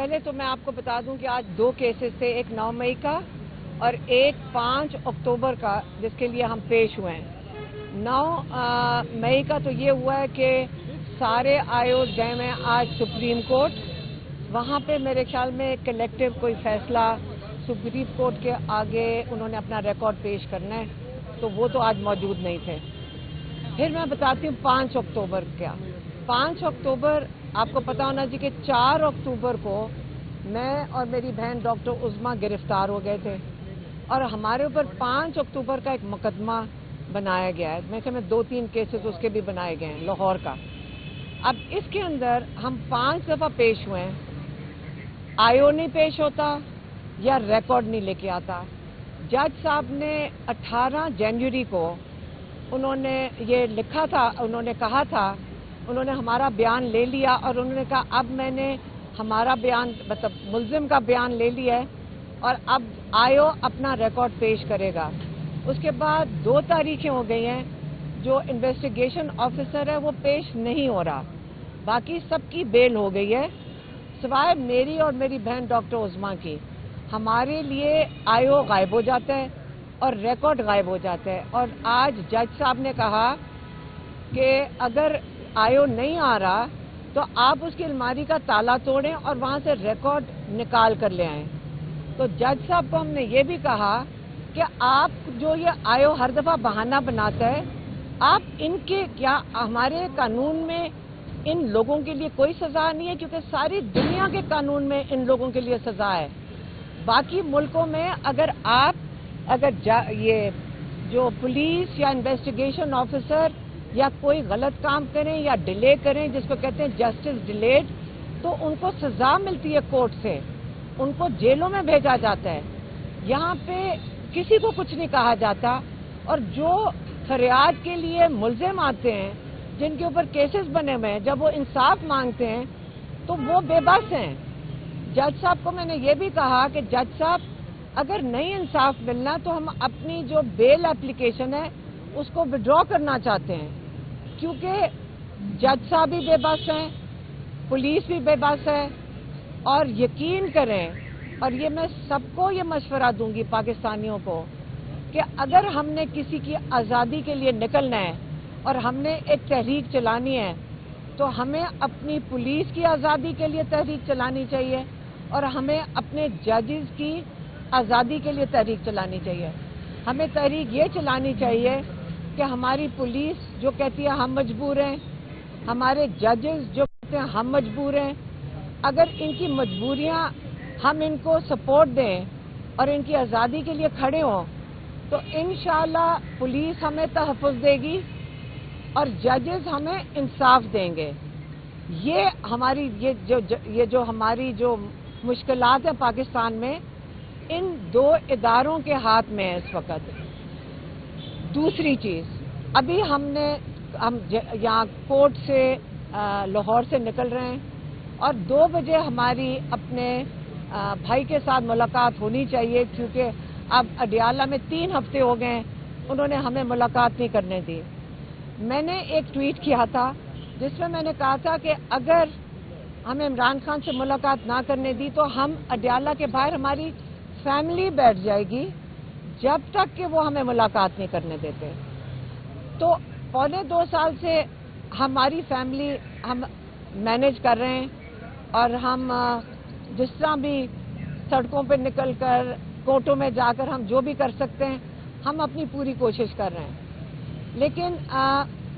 پہلے تو میں آپ کو بتا دوں کہ آج 2 کیسز تھے، ایک 9 مئی کا اور ایک 5 اکتوبر کا، جس کے لیے ہم پیش ہوئے ہیں۔ 9 مئی کا تو یہ ہوا ہے کہ سارے آیوز گئے ہیں آج سپریم کورٹ، وہاں پہ میرے خیال میں کلیکٹیو کوئی فیصلہ سپریم کورٹ کے آگے انہوں نے اپنا ریکارڈ پیش کرنا ہے، تو وہ تو آج موجود نہیں تھے۔ پھر میں بتاتی ہوں 5 اکتوبر کیا۔ 5 اکتوبر آپ کو پتا ہونا چاہیے کہ 4 اکتوبر کو میں اور میری بہن ڈاکٹر عظمیٰ گرفتار ہو گئے تھے اور ہمارے اوپر 5 اکتوبر کا ایک مقدمہ بنایا گیا ہے۔ میں کہ 2-3 کیسز اس کے بھی بنائے گئے ہیں لاہور کا۔ اب اس کے اندر ہم 5 دفعہ پیش ہوئے ہیں، آئیو نہیں پیش ہوتا یا ریکارڈ نہیں لے کے آتا۔ جج صاحب نے 18 جنوری کو انہوں نے یہ لکھا تھا، انہوں نے کہا تھا، انہوں نے ہمارا بیان لے لیا اور انہوں نے کہا اب میں نے ہمارا بیان مطلب ملزم کا بیان لے لیا ہے اور اب آئیو اپنا ریکارڈ پیش کرے گا۔ اس کے بعد 2 تاریخیں ہو گئی ہیں، جو انویسٹیگیشن آفیسر ہے وہ پیش نہیں ہو رہا، باقی سب کی بیل ہو گئی ہے سوائے میری اور میری بہن ڈاکٹر عظمیٰ کی۔ ہمارے لیے آئیو غائب ہو جاتا ہے اور ریکارڈ غائب ہو جاتا ہے، اور آج جج صاحب نے کہا کہ اگر آئیو نہیں آ رہا تو آپ اس کی الماری کا تالا توڑیں اور وہاں سے ریکارڈ نکال کر لے آئیں۔ تو جج صاحب کو ہم نے یہ بھی کہا کہ آپ جو یہ آئیو ہر دفعہ بہانہ بناتا ہے، آپ ان کے کیا ہمارے قانون میں ان لوگوں کے لیے کوئی سزا نہیں ہے، کیونکہ ساری دنیا کے قانون میں ان لوگوں کے لیے سزا ہے۔ باقی ملکوں میں اگر یہ جو پولیس یا انویسٹیگیشن آفیسر یا کوئی غلط کام کریں یا ڈیلے کریں، جس کو کہتے ہیں جسٹس ڈیلیڈ، تو ان کو سزا ملتی ہے کورٹ سے، ان کو جیلوں میں بھیجا جاتا ہے۔ یہاں پہ کسی کو کچھ نہیں کہا جاتا، اور جو فریاد کے لیے ملزم آتے ہیں، جن کے اوپر کیسز بنے ہوئے ہیں، جب وہ انصاف مانگتے ہیں تو وہ بے بس ہیں۔ جج صاحب کو میں نے یہ بھی کہا کہ جج صاحب اگر نہیں انصاف ملنا تو ہم اپنی جو بیل اپلیکیشن ہے اس کو وڈرا کرنا چاہتے ہیں، کیونکہ جج صاحب بھی بے بس ہیں، پولیس بھی بے بس ہے، اور یقین کریں، اور یہ میں سب کو یہ مشورہ دوں گی پاکستانیوں کو، کہ اگر ہم نے کسی کی آزادی کے لیے نکلنا ہے اور ہم نے ایک تحریک چلانی ہے تو ہمیں اپنی پولیس کی آزادی کے لیے تحریک چلانی چاہیے اور ہمیں اپنے ججز کی آزادی کے لیے تحریک چلانی چاہیے۔ ہمیں تحریک یہ چلانی چاہیے کہ ہماری پولیس جو کہتی ہے ہم مجبور ہیں، ہمارے ججز جو کہتے ہیں ہم مجبور ہیں، اگر ان کی مجبوریاں ہم ان کو سپورٹ دیں اور ان کی آزادی کے لیے کھڑے ہوں تو انشاءاللہ پولیس ہمیں تحفظ دے گی اور ججز ہمیں انصاف دیں گے۔ یہ ہماری جو ہماری جو مشکلات ہیں پاکستان میں، ان 2 اداروں کے ہاتھ میں ہے اس وقت۔ دوسری چیز، ابھی ہم یہاں کورٹ سے لاہور سے نکل رہے ہیں اور 2 بجے ہماری اپنے بھائی کے ساتھ ملاقات ہونی چاہیے، کیونکہ اب اڈیالہ میں 3 ہفتے ہو گئے ہیں انہوں نے ہمیں ملاقات نہیں کرنے دی۔ میں نے ایک ٹویٹ کیا تھا جس میں نے کہا تھا کہ اگر ہمیں عمران خان سے ملاقات نہ کرنے دی تو ہم اڈیالہ کے باہر ہماری فیملی بیٹھ جائے گی جب تک کہ وہ ہمیں ملاقات نہیں کرنے دیتے۔ تو 1.25 سال سے ہماری فیملی ہم مینیج کر رہے ہیں، اور ہم جس طرح بھی سڑکوں پہ نکل کر کورٹوں میں جا کر ہم جو بھی کر سکتے ہیں ہم اپنی پوری کوشش کر رہے ہیں۔ لیکن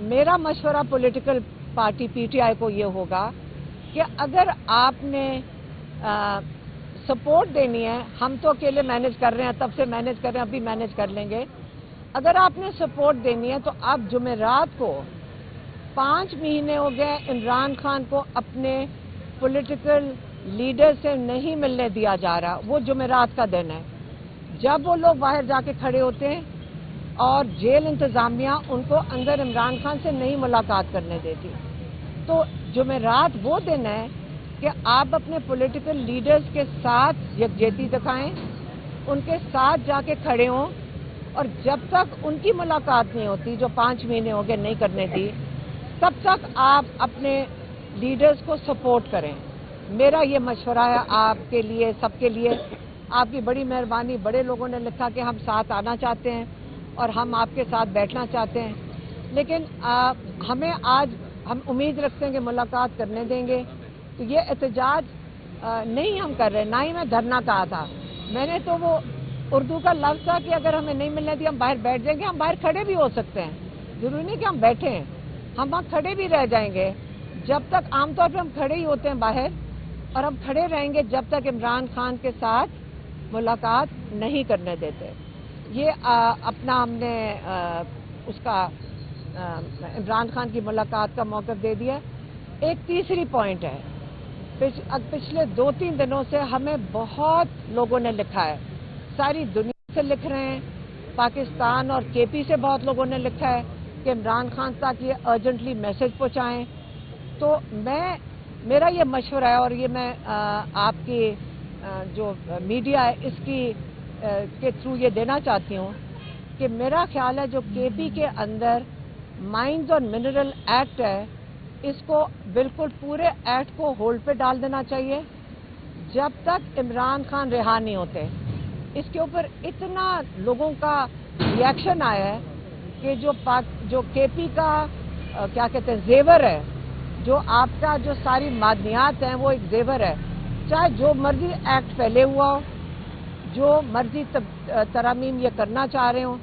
میرا مشورہ political party P T I کو یہ ہوگا کہ اگر آپ نے سپورٹ دینی ہے، ہم تو اکیلے مینیج کر رہے ہیں، تب سے مینیج کر رہے ہیں، اب بھی مینیج کر لیں گے، اگر آپ نے سپورٹ دینی ہے تو آپ جمعرات کو 5 مہینے ہو گئے عمران خان کو اپنے پولیٹیکل لیڈر سے نہیں ملنے دیا جا رہا۔ وہ جمعرات کا دن ہے جب وہ لوگ باہر جا کے کھڑے ہوتے ہیں اور جیل انتظامیہ ان کو اندر عمران خان سے نہیں ملاقات کرنے دیتی۔ تو جمعرات وہ دن ہے کہ آپ اپنے پولیٹیکل لیڈرز کے ساتھ یکجہتی دکھائیں، ان کے ساتھ جا کے کھڑے ہوں، اور جب تک ان کی ملاقات نہیں ہوتی جو 5 مہینے ہو گئے نہیں کرنے دی، تب تک آپ اپنے لیڈرز کو سپورٹ کریں۔ میرا یہ مشورہ ہے آپ کے لیے، سب کے لیے، آپ کی بڑی مہربانی، بڑے لوگوں نے لکھا کہ ہم ساتھ آنا چاہتے ہیں اور ہم آپ کے ساتھ بیٹھنا چاہتے ہیں، لیکن ہمیں آج ہم امید رکھتے ہیں کہ ملاقات کرنے دیں گے، تو یہ احتجاج نہیں ہم کر رہے، نہ ہی میں دھرنا کہا تھا، میں نے تو وہ اردو کا لفظ تھا کہ اگر ہمیں نہیں ملنے دیا ہم باہر بیٹھ جائیں گے، ہم باہر کھڑے بھی ہو سکتے ہیں، ضروری نہیں کہ ہم بیٹھے ہیں، ہم وہاں کھڑے بھی رہ جائیں گے، جب تک عام طور پہ ہم کھڑے ہی ہوتے ہیں باہر، اور ہم کھڑے رہیں گے جب تک عمران خان کے ساتھ ملاقات نہیں کرنے دیتے۔ یہ اپنا ہم نے اس کا عمران خان کی ملاقات کا موقف دے دیا۔ ایک تیسری پوائنٹ ہے، پچھلے 2-3 دنوں سے ہمیں بہت لوگوں نے لکھا ہے، ساری دنیا سے لکھ رہے ہیں، پاکستان اور کے پی سے بہت لوگوں نے لکھا ہے کہ عمران خان تک یہ ارجنٹلی میسج پہنچائیں۔ تو میرا یہ مشورہ ہے، اور یہ میں آپ کی جو میڈیا ہے اس کی کے تھرو یہ دینا چاہتی ہوں کہ میرا خیال ہے جو کے پی کے اندر مائنز اور منرل ایکٹ ہے، اس کو بالکل پورے ایکٹ کو ہولڈ پہ ڈال دینا چاہیے جب تک عمران خان رہا نہیں ہوتے۔ اس کے اوپر اتنا لوگوں کا ریئیکشن آیا ہے کہ جو کے پی کا کیا کہتے ہیں زیور ہے، جو آپ کا جو ساری معدنیات ہیں وہ ایک زیور ہے، چاہے جو مرضی ایکٹ پہلے ہوا ہو، جو مرضی ترامیم یہ کرنا چاہ رہے ہوں،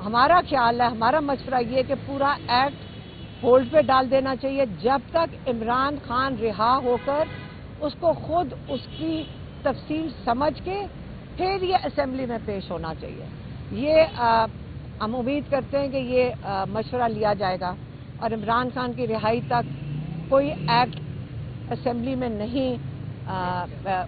ہمارا خیال ہے، ہمارا مشورہ یہ ہے کہ پورا ایکٹ ہولڈ پہ ڈال دینا چاہیے جب تک عمران خان رہا ہو کر اس کو خود اس کی تفصیل سمجھ کے پھر یہ اسمبلی میں پیش ہونا چاہیے۔ یہ ہم امید کرتے ہیں کہ یہ مشورہ لیا جائے گا اور عمران خان کی رہائی تک کوئی ایکٹ اسمبلی میں نہیں،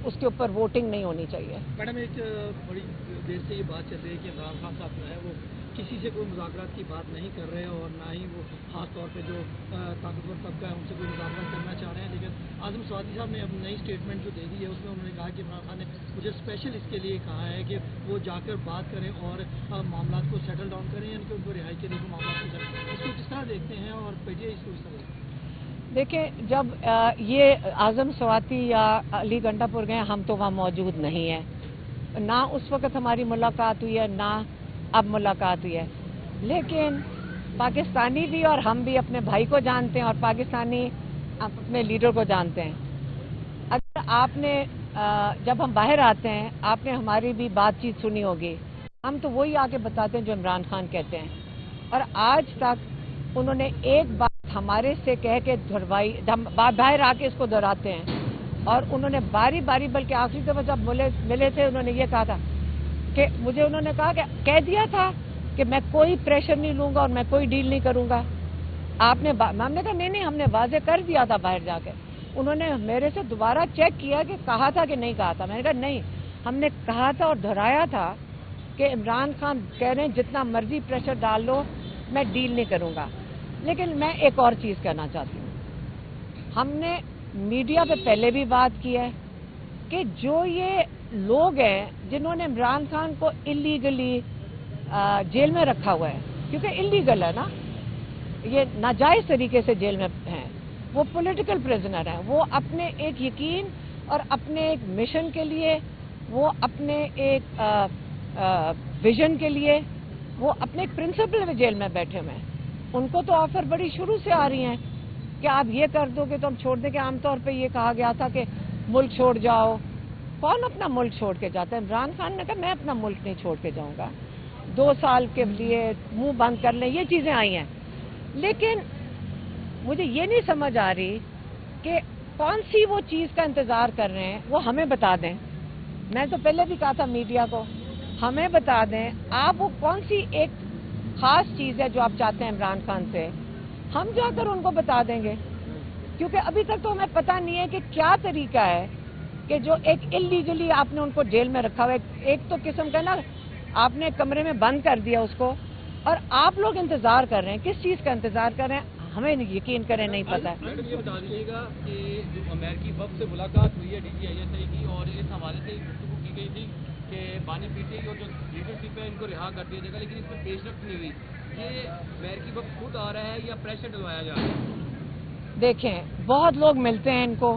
اس کے اوپر ووٹنگ نہیں ہونی چاہیے۔ میڈم، ایک بڑی دیر سے یہ بات چل رہی ہے کہ عمران خان صاحب جو ہے وہ کسی سے کوئی مذاکرات کی بات نہیں کر رہے اور نہ ہی وہ خاص طور پہ جو طاقتور طبقہ ہے ان سے کوئی مذاکرات کرنا چاہ رہے ہیں، لیکن اعظم سوادی صاحب نے اب نئی اسٹیٹمنٹ جو دے دی ہے اس میں انہوں نے کہا کہ عمران خان نے مجھے اسپیشل اس کے لیے کہا ہے کہ وہ جا کر بات کریں اور معاملات کو سیٹل ڈاؤن کریں، یعنی کہ ان کو رہائی کے لیے معاملات کو سیٹل، اس کو کس طرح دیکھتے ہیں اور پی ٹی آئی اس کو کس طرح دیکھتے ہیں؟ دیکھیں، جب یہ اعظم سواتی یا علی گنڈا پور گئے ہم تو وہاں موجود نہیں ہیں، نہ اس وقت ہماری ملاقات ہوئی ہے نہ اب ملاقات ہوئی ہے، لیکن پاکستانی بھی اور ہم بھی اپنے بھائی کو جانتے ہیں اور پاکستانی اپنے لیڈر کو جانتے ہیں۔ اگر آپ نے جب ہم باہر آتے ہیں آپ نے ہماری بھی بات چیت سنی ہوگی، ہم تو وہی آ کے بتاتے ہیں جو عمران خان کہتے ہیں، اور آج تک انہوں نے ایک بات ہمارے سے کہہ کے دہروائی، باہر آ کے اس کو دہراتے ہیں، اور انہوں نے باری باری، بلکہ آخری دفعہ جب ملے تھے انہوں نے یہ کہا تھا کہ مجھے انہوں نے کہا کہ کہہ دیا تھا کہ میں کوئی پریشر نہیں لوں گا اور میں کوئی ڈیل نہیں کروں گا، آپ نے ہم نے کہا نہیں ہم نے واضح کر دیا تھا باہر جا کے، انہوں نے میرے سے دوبارہ چیک کیا کہ کہا تھا کہ نہیں کہا تھا، میں نے کہا نہیں ہم نے کہا تھا اور دہرایا تھا کہ عمران خان کہہ رہے ہیں جتنا مرضی پریشر ڈال لو میں ڈیل نہیں کروں گا۔ لیکن میں ایک اور چیز کہنا چاہتی ہوں، ہم نے میڈیا پہ پہلے بھی بات کی ہے کہ جو یہ لوگ ہیں جنہوں نے عمران خان کو اللیگلی جیل میں رکھا ہوا ہے، کیونکہ اللیگل ہے نا، یہ ناجائز طریقے سے جیل میں ہیں، وہ پولیٹیکل پریزنر ہیں، وہ اپنے ایک یقین اور اپنے ایک مشن کے لیے، وہ اپنے ایک ویژن کے لیے، وہ اپنے ایک پرنسپل میں جیل میں بیٹھے ہوئے ہیں، ان کو تو آفر بڑی شروع سے آ رہی ہیں کہ آپ یہ کر دو گے تو ہم چھوڑ دیں گے۔ عام طور پہ یہ کہا گیا تھا کہ ملک چھوڑ جاؤ، کون اپنا ملک چھوڑ کے جاتا ہے؟ عمران خان نے کہا میں اپنا ملک نہیں چھوڑ کے جاؤں گا، 2 سال کے لیے منہ بند کر لیں، یہ چیزیں آئی ہیں، لیکن مجھے یہ نہیں سمجھ آ رہی کہ کون سی وہ چیز کا انتظار کر رہے ہیں، وہ ہمیں بتا دیں۔ میں تو پہلے بھی کہا تھا میڈیا کو، ہمیں بتا دیں آپ وہ کون سی ایک خاص چیز ہے جو آپ چاہتے ہیں عمران خان سے، ہم جا کر ان کو بتا دیں گے، کیونکہ ابھی تک تو ہمیں پتہ نہیں ہے کہ کیا طریقہ ہے کہ جو ایک اللیگلی آپ نے ان کو جیل میں رکھا ہوا ہے، ایک تو قسم کا نا آپ نے کمرے میں بند کر دیا اس کو، اور آپ لوگ انتظار کر رہے ہیں، کس چیز کا انتظار کر رہے ہیں ہمیں یقین کریں نہیں پتہ ہے۔ میڈم یہ بتا دیجیے گا کہ جو امریکی وفد سے ملاقات ہوئی ہے D G I S I کی، اور اس حوالے سے گفتگو کی گئی تھی کہ بانی پی ٹی آئی اور جو لیڈرشپ ہے ان کو رہا کر دیا جائے گا، لیکن اس پہ پیش رفت نہیں ہوئی، یہ امریکی وفد خود آ رہا ہے یا پریشر ڈلوایا جا رہا ہے؟ دیکھیں بہت لوگ ملتے ہیں ان کو،